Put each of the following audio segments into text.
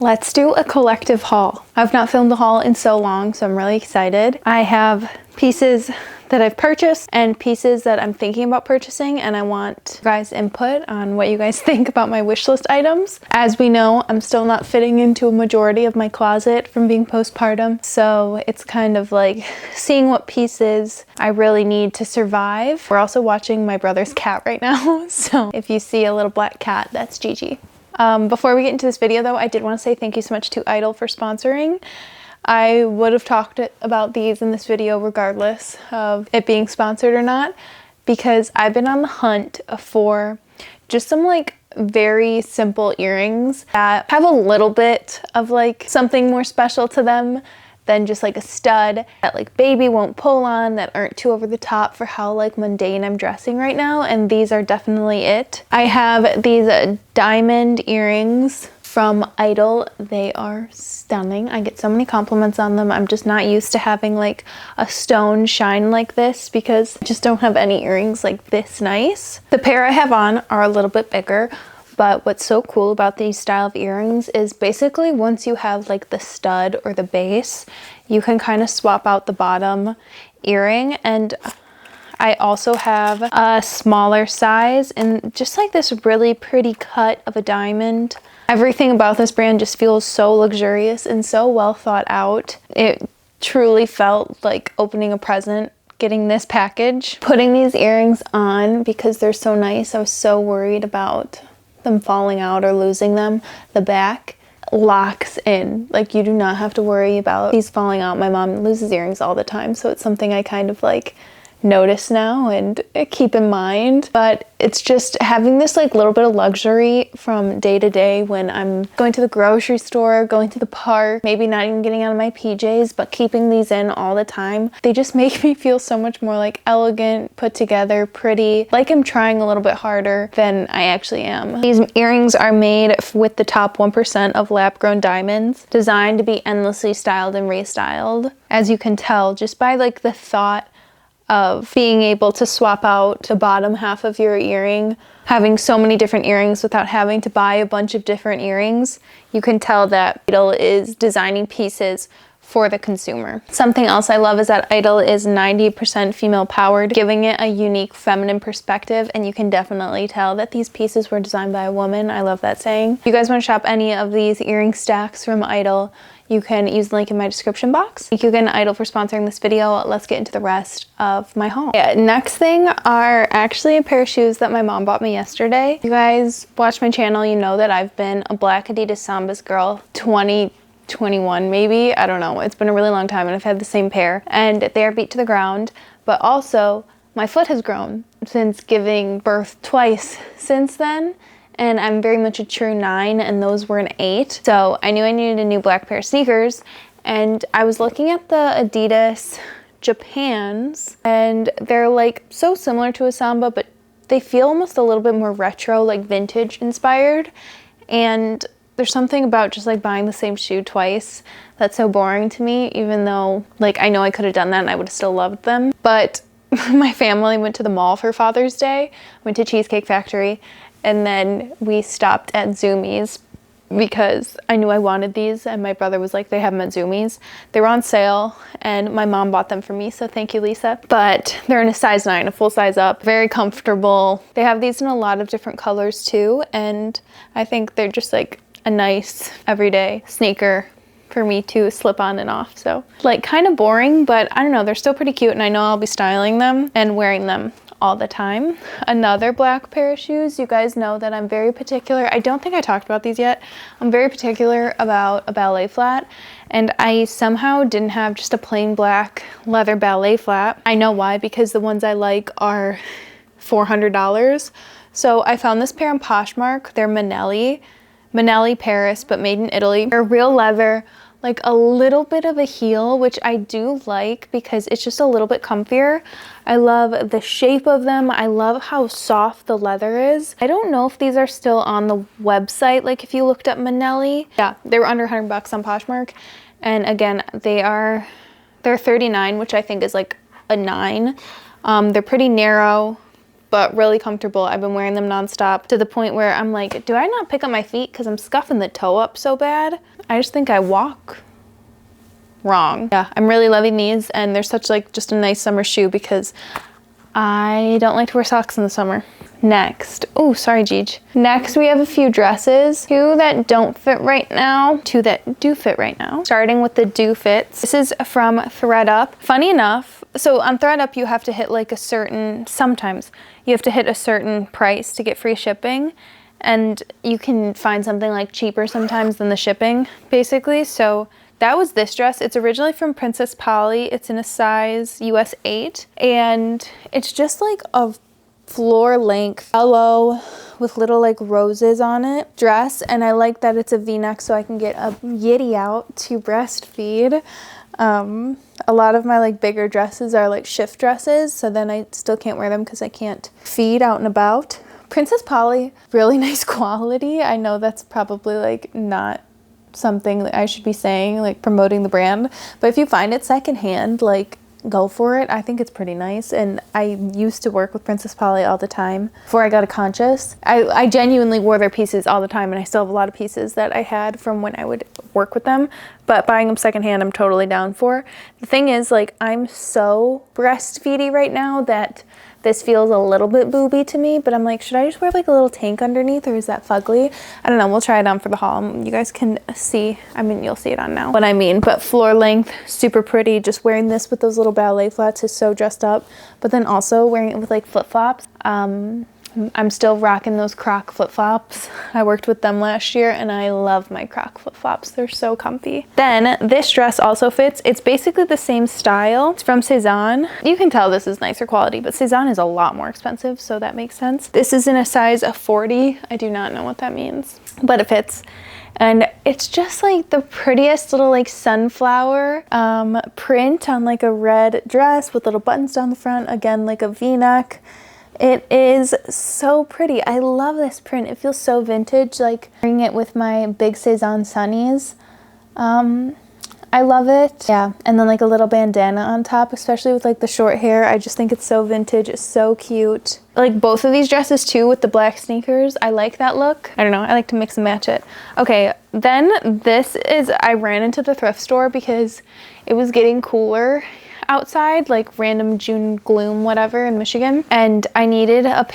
Let's do a collective haul. I've not filmed a haul in so long, so I'm really excited. I have pieces that I've purchased and pieces that I'm thinking about purchasing, and I want you guys' input on what you guys think about my wish list items. As we know, I'm still not fitting into a majority of my closet from being postpartum, so it's kind of like seeing what pieces I really need to survive. We're also watching my brother's cat right now, so if you see a little black cat, that's Gigi. Before we get into this video though, I did want to say thank you so much to Idol for sponsoring. I would have talked about these in this video regardless of it being sponsored or not, because I've been on the hunt for just some like very simple earrings that have a little bit of like something more special to them than just like a stud that like baby won't pull on, that aren't too over the top for how like mundane I'm dressing right now, and these are definitely it. I have these diamond earrings from Idol. They are stunning. I get so many compliments on them. I'm just not used to having like a stone shine like this because I just don't have any earrings like this nice. The pair I have on are a little bit bigger, but what's so cool about these style of earrings is basically once you have like the stud or the base, you can kind of swap out the bottom earring. And I also have a smaller size and just like this really pretty cut of a diamond. Everything about this brand just feels so luxurious and so well thought out. It truly felt like opening a present getting this package. Putting these earrings on because they're so nice, I was so worried about them falling out or losing them. The back locks in. Like you do not have to worry about these falling out. My mom loses earrings all the time, so it's something I kind of like notice now and keep in mind. But it's just having this like little bit of luxury from day to day when I'm going to the grocery store, going to the park, maybe not even getting out of my PJs, but keeping these in all the time. They just make me feel so much more like elegant, put together, pretty, like I'm trying a little bit harder than I actually am. These earrings are made with the top 1% of lab-grown diamonds, designed to be endlessly styled and restyled. As you can tell just by like the thought of being able to swap out the bottom half of your earring, having so many different earrings without having to buy a bunch of different earrings, you can tell that Idol is designing pieces for the consumer. Something else I love is that Idol is 90% female powered, giving it a unique feminine perspective, and you can definitely tell that these pieces were designed by a woman. I love that saying. If you guys want to shop any of these earring stacks from Idol, you can use the link in my description box. Thank you again to Idol for sponsoring this video. Let's get into the rest of my haul. Yeah, next thing are actually a pair of shoes that my mom bought me yesterday. If you guys watch my channel, you know that I've been a black Adidas Sambas girl 2021 maybe. I don't know. It's been a really long time and I've had the same pair and they are beat to the ground, but also my foot has grown since giving birth twice since then. And I'm very much a true 9 and those were an 8. So I knew I needed a new black pair of sneakers, and I was looking at the Adidas Japans and they're like so similar to a Samba, but they feel almost a little bit more retro, like vintage inspired. And there's something about just like buying the same shoe twice that's so boring to me, even though like I know I could have done that and I would have still loved them. But my family went to the mall for Father's Day, went to Cheesecake Factory, and then we stopped at Zumiez because I knew I wanted these and my brother was like, they have them at Zumiez. They were on sale and my mom bought them for me, so thank you, Lisa. But they're in a size 9, a full size up, very comfortable. They have these in a lot of different colors too, and I think they're just like a nice everyday sneaker for me to slip on and off. So like kind of boring, but I don't know, they're still pretty cute and I know I'll be styling them and wearing them all the time. Another black pair of shoes. You guys know that I'm very particular. I don't think I talked about these yet. I'm very particular about a ballet flat, and I somehow didn't have just a plain black leather ballet flat. I know why, because the ones I like are $400. So I found this pair in Poshmark. They're Manelli Paris, but made in Italy. They're real leather, like a little bit of a heel, which I do like because it's just a little bit comfier. I love the shape of them. I love how soft the leather is. I don't know if these are still on the website, like if you looked up Manelli. Yeah, they were under 100 bucks on Poshmark. And again, they're 39, which I think is like a 9. They're pretty narrow, but really comfortable. I've been wearing them nonstop to the point where I'm like, do I not pick up my feet because I'm scuffing the toe up so bad? I just think I walk wrong. Yeah, I'm really loving these, and they're such like just a nice summer shoe because I don't like to wear socks in the summer. Next, oh, sorry, Jeej. Next, we have a few dresses. Two that don't fit right now, two that do fit right now. Starting with the do fits. This is from thredUP. Funny enough, so on thredUP, you have to hit like a certain, sometimes you have to hit a certain price to get free shipping. And you can find something like cheaper sometimes than the shipping, basically. So that was this dress. It's originally from Princess Polly. It's in a size US 8. And it's just like a floor length yellow with little like roses on it dress. And I like that it's a V-neck so I can get a yitty out to breastfeed. A lot of my like bigger dresses are like shift dresses. So then I still can't wear them because I can't feed out and about. Princess Polly, really nice quality. I know that's probably like not something that I should be saying, like promoting the brand, but if you find it secondhand, like go for it. I think it's pretty nice, and I used to work with Princess Polly all the time before I got a Conscious. I genuinely wore their pieces all the time, and I still have a lot of pieces that I had from when I would work with them, but buying them secondhand I'm totally down for. The thing is, like, I'm so breastfeedy right now that this feels a little bit booby to me, but I'm like, should I just wear like a little tank underneath, or is that fugly? I don't know, we'll try it on for the haul. You guys can see, I mean, you'll see it on now. What I mean, but floor length, super pretty. Just wearing this with those little ballet flats is so dressed up, but then also wearing it with like flip-flops. I'm still rocking those Croc flip-flops. I worked with them last year and I love my Croc flip-flops. They're so comfy. Then this dress also fits. It's basically the same style. It's from Cezanne. You can tell this is nicer quality, but Cezanne is a lot more expensive, so that makes sense. This is in a size of 40. I do not know what that means, but it fits. And it's just like the prettiest little like sunflower print on like a red dress with little buttons down the front. Again, like a V-neck. It is so pretty. I love this print. It feels so vintage, like wearing it with my big Cezanne sunnies. I love it. Yeah, and then like a little bandana on top, especially with like the short hair. I just think it's so vintage. It's so cute. Like both of these dresses too with the black sneakers. I like that look. I don't know. I like to mix and match it. Okay, then this is, I ran into the thrift store because it was getting cooler outside, like random June gloom, whatever, in Michigan. And I needed a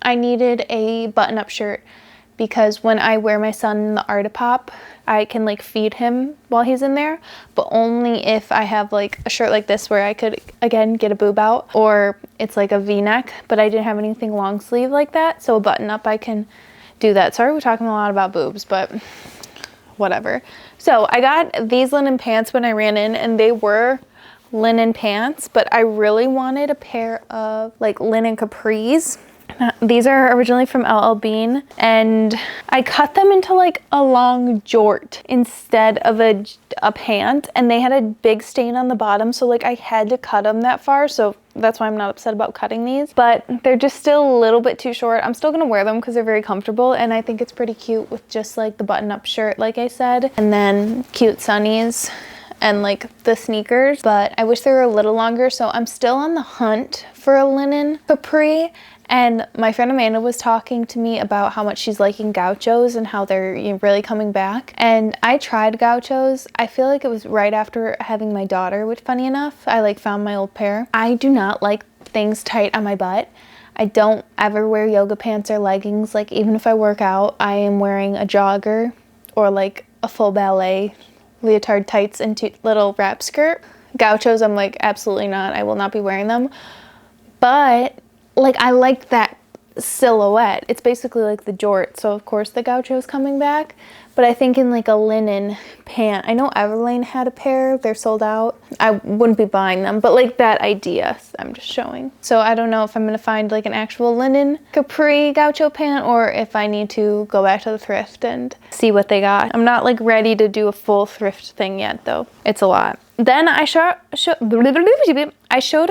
I needed a button-up shirt because when I wear my son in the Artipop, I can like feed him while he's in there, but only if I have like a shirt like this where I could, again, get a boob out, or it's like a V-neck, but I didn't have anything long sleeve like that. So a button-up, I can do that. Sorry, we're talking a lot about boobs, but whatever. So I got these linen pants when I ran in, and they were linen pants, but I really wanted a pair of like linen capris. These are originally from LL Bean, and I cut them into like a long jort instead of a pant, and they had a big stain on the bottom, so like I had to cut them that far, so that's why I'm not upset about cutting these, but they're just still a little bit too short. I'm still gonna wear them because they're very comfortable, and I think it's pretty cute with just like the button-up shirt, like I said, and then cute sunnies and like the sneakers, but I wish they were a little longer, so I'm still on the hunt for a linen capri. And my friend Amanda was talking to me about how much she's liking gauchos and how they're really coming back. And I tried gauchos. I feel like it was right after having my daughter, which funny enough, I like found my old pair. I do not like things tight on my butt. I don't ever wear yoga pants or leggings. Like even if I work out, I am wearing a jogger or like a full ballet leotard tights and little wrap skirt. Gauchos, I'm like, absolutely not. I will not be wearing them. But like I like that silhouette. It's basically like the jort, so of course the gaucho's coming back, but I think in like a linen pant. I know Everlane had a pair, they're sold out. I wouldn't be buying them, but like that idea I'm just showing. So I don't know if I'm gonna find like an actual linen capri gaucho pant or if I need to go back to the thrift and see what they got. I'm not like ready to do a full thrift thing yet though. It's a lot. Then I showed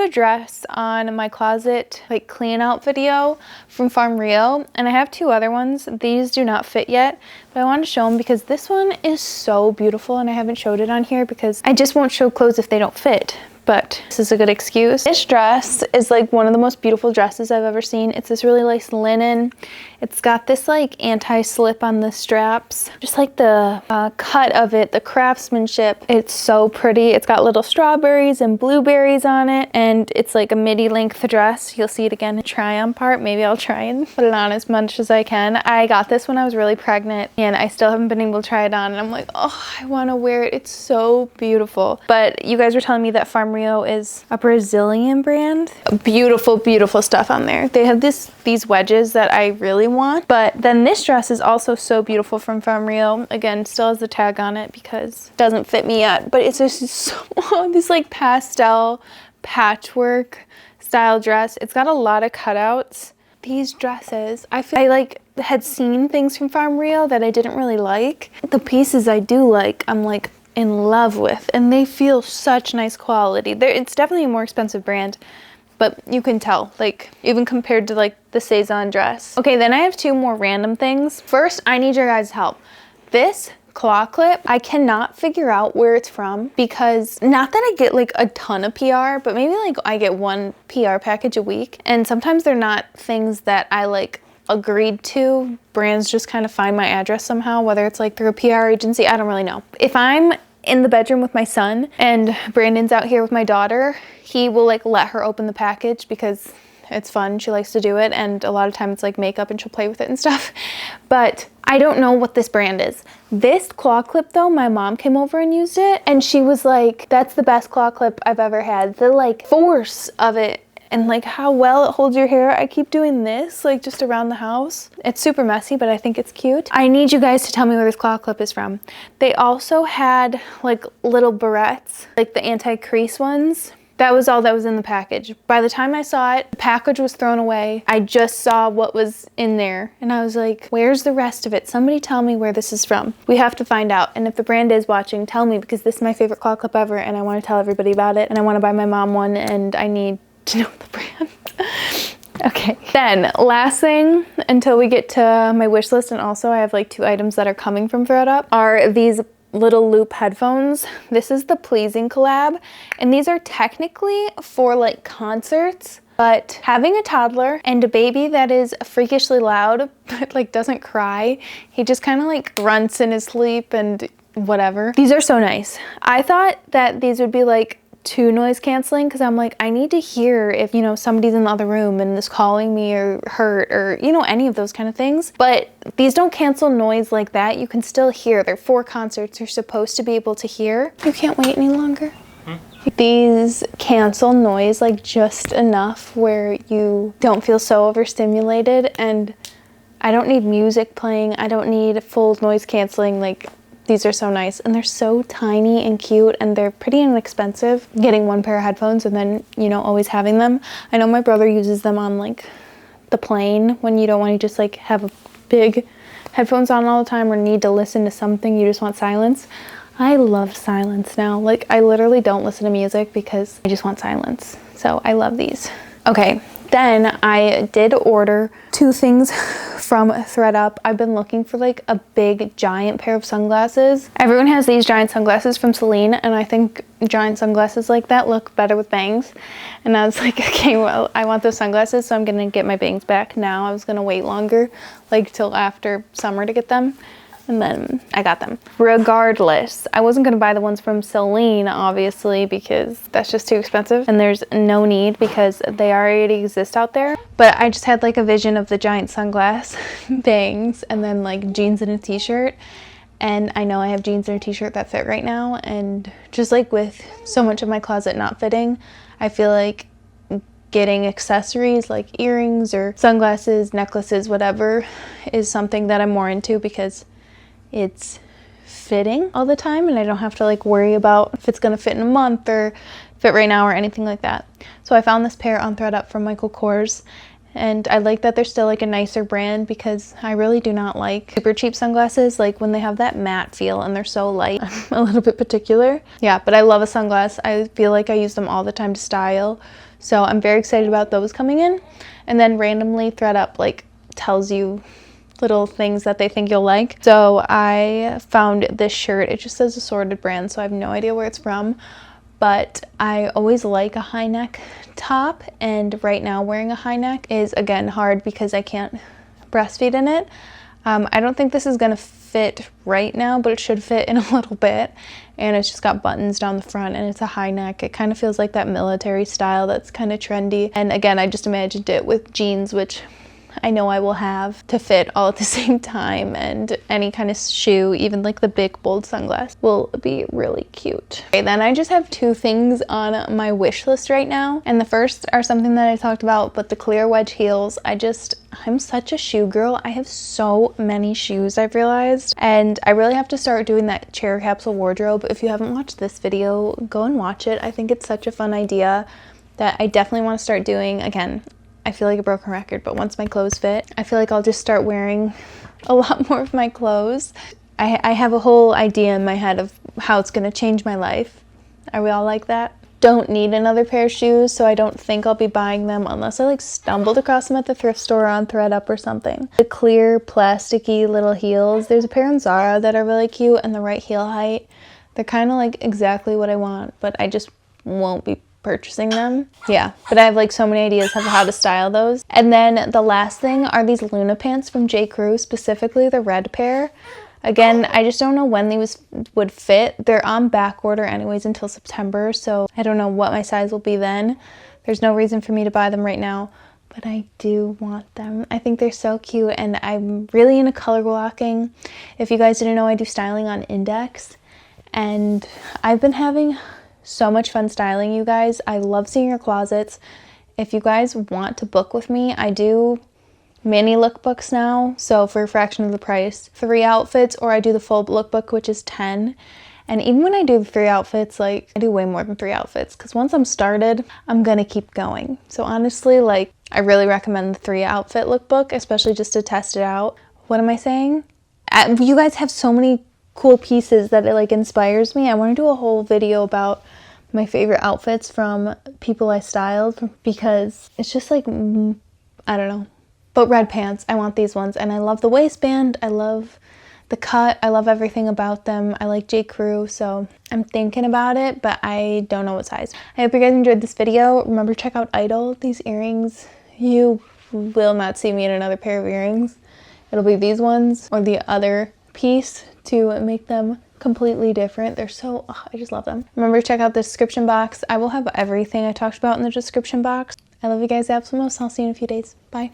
a dress on my closet like clean out video from Farm Rio, and I have two other ones. These do not fit yet, but I wanted to show them because this one is so beautiful, and I haven't showed it on here because I just won't show clothes if they don't fit. but this is a good excuse. This dress is like one of the most beautiful dresses I've ever seen. It's this really nice linen. It's got this like anti-slip on the straps. Just like the cut of it, the craftsmanship. It's so pretty. It's got little strawberries and blueberries on it, and it's like a midi length dress. You'll see it again in the try on part. Maybe I'll try and put it on as much as I can. I got this when I was really pregnant, and I still haven't been able to try it on, and I'm like, oh, I want to wear it. It's so beautiful. But you guys were telling me that Farm Rio is a Brazilian brand. Beautiful, beautiful stuff on there. They have these wedges that I really want, but then this dress is also so beautiful from Farm Rio. Again, still has the tag on it because it doesn't fit me yet, but it's just so, this like pastel patchwork style dress. It's got a lot of cutouts. These dresses, I like had seen things from Farm Rio that I didn't really like. The pieces I do like, I'm like in love with, and they feel such nice quality. It's definitely a more expensive brand, but you can tell, like even compared to like the Sézane dress. Okay, then I have two more random things. First, I need your guys' help. This claw clip, I cannot figure out where it's from, because not that I get like a ton of PR, but maybe like I get one PR package a week, and sometimes they're not things that I like agreed to. Brands just kind of find my address somehow, whether it's like through a PR agency, I don't really know. If I'm in the bedroom with my son and Brandon's out here with my daughter, he will like let her open the package because it's fun. She likes to do it, and a lot of times it's like makeup and she'll play with it and stuff. But I don't know what this brand is. This claw clip though, my mom came over and used it, and she was like, that's the best claw clip I've ever had. The like force of it and like how well it holds your hair. I keep doing this like just around the house. It's super messy, but I think it's cute. I need you guys to tell me where this claw clip is from. They also had like little barrettes, like the anti-crease ones. That was all that was in the package. By the time I saw it, the package was thrown away. I just saw what was in there, and I was like, where's the rest of it? Somebody tell me where this is from. We have to find out. And if the brand is watching, tell me, because this is my favorite claw clip ever, and I want to tell everybody about it, and I want to buy my mom one, and I need to know the brand. Okay, then last thing until we get to my wish list, and also I have like 2 items that are coming from thredUP, are these little loop headphones. This is the Pleasing collab, and these are technically for like concerts, but having a toddler and a baby that is freakishly loud but like doesn't cry, he just kind of like grunts in his sleep and whatever. These are so nice. I thought that these would be like too noise canceling, because I'm like, I need to hear if, you know, somebody's in the other room and is calling me or hurt or, you know, any of those kind of things. But these don't cancel noise like that. You can still hear. They're for concerts. You're supposed to be able to hear. You can't wait any longer. These cancel noise like just enough where you don't feel so overstimulated, and I don't need music playing. I don't need full noise canceling. Like, these are so nice, and they're so tiny and cute, and they're pretty inexpensive. Getting one pair of headphones and then, you know, always having them. I know my brother uses them on like the plane when you don't want to just like have a big headphones on all the time or need to listen to something, you just want silence. I love silence now. Like, I literally don't listen to music because I just want silence. So I love these. Okay, then I did order 2 things from thredUP. I've been looking for like a big giant pair of sunglasses. Everyone has these giant sunglasses from Celine, and I think giant sunglasses like that look better with bangs. And I was like, okay, well, I want those sunglasses, so I'm gonna get my bangs back now. I was gonna wait longer, like till after summer to get them. And then I got them. Regardless, I wasn't gonna buy the ones from Celine, obviously, because that's just too expensive, and there's no need because they already exist out there. But I just had like a vision of the giant sunglass bangs and then like jeans and a t-shirt. And I know I have jeans and a t-shirt that fit right now, and just like with so much of my closet not fitting, I feel like getting accessories like earrings or sunglasses, necklaces, whatever, is something that I'm more into because it's fitting all the time, and I don't have to like worry about if it's gonna fit in a month or fit right now or anything like that. So I found this pair on thredUP from Michael Kors, and I like that they're still like a nicer brand because I really do not like super cheap sunglasses, like when they have that matte feel and they're so light. I'm a little bit particular. Yeah, but I love a sunglass. I feel like I use them all the time to style. So I'm very excited about those coming in. And then randomly thredUP like tells you little things that they think you'll like. So I found this shirt. It just says assorted brand, so I have no idea where it's from, but I always like a high neck top, and right now wearing a high neck is again hard because I can't breastfeed in it. I don't think this is gonna fit right now, but it should fit in a little bit. And it's just got buttons down the front and it's a high neck. It kind of feels like that military style that's kind of trendy. And again, I just imagined it with jeans, which I know I will have to fit all at the same time, and any kind of shoe, even like the big bold sunglasses, will be really cute. Okay, then I just have two things on my wish list right now, and the first are something that I talked about, but the clear wedge heels. I'm such a shoe girl. I have so many shoes, I've realized, and I really have to start doing that chair capsule wardrobe. If you haven't watched this video, go and watch it. I think it's such a fun idea that I definitely want to start doing. Again, I feel like a broken record, but once my clothes fit, I feel like I'll just start wearing a lot more of my clothes. I have a whole idea in my head of how it's gonna change my life. Are we all like that? Don't need another pair of shoes, so I don't think I'll be buying them unless I like stumbled across them at the thrift store on ThredUp or something. The clear plasticky little heels, there's a pair on Zara that are really cute, and the right heel height. They're kind of like exactly what I want, but I just won't be purchasing them. Yeah, but I have like so many ideas of how to style those. And then the last thing are these Luna pants from J. Crew, specifically the red pair. Again, I just don't know when these would fit. They're on back order anyways until September, so I don't know what my size will be then. There's no reason for me to buy them right now, but I do want them. I think they're so cute, and I'm really into color blocking. If you guys didn't know, I do styling on Index, and I've been having so much fun styling you guys. I love seeing your closets. If you guys want to book with me, I do mini lookbooks now, so for a fraction of the price, 3 outfits, or I do the full lookbook, which is 10. And even when I do the 3 outfits, like I do way more than 3 outfits, because once I'm started, I'm gonna keep going. So honestly, like I really recommend the 3 outfit lookbook, especially just to test it out. What am I saying? You guys have so many cool pieces that it like inspires me. I want to do a whole video about my favorite outfits from people I styled, because it's just like, I don't know. But red pants, I want these ones, and I love the waistband, I love the cut, I love everything about them. I like J. Crew, so I'm thinking about it, but I don't know what size. I hope you guys enjoyed this video. Remember to check out Idol. These earrings, you will not see me in another pair of earrings. It'll be these ones or the other piece to make them completely different. They're so, I just love them. Remember to check out the description box. I will have everything I talked about in the description box. I love you guys absolutely most. I'll see you in a few days. Bye.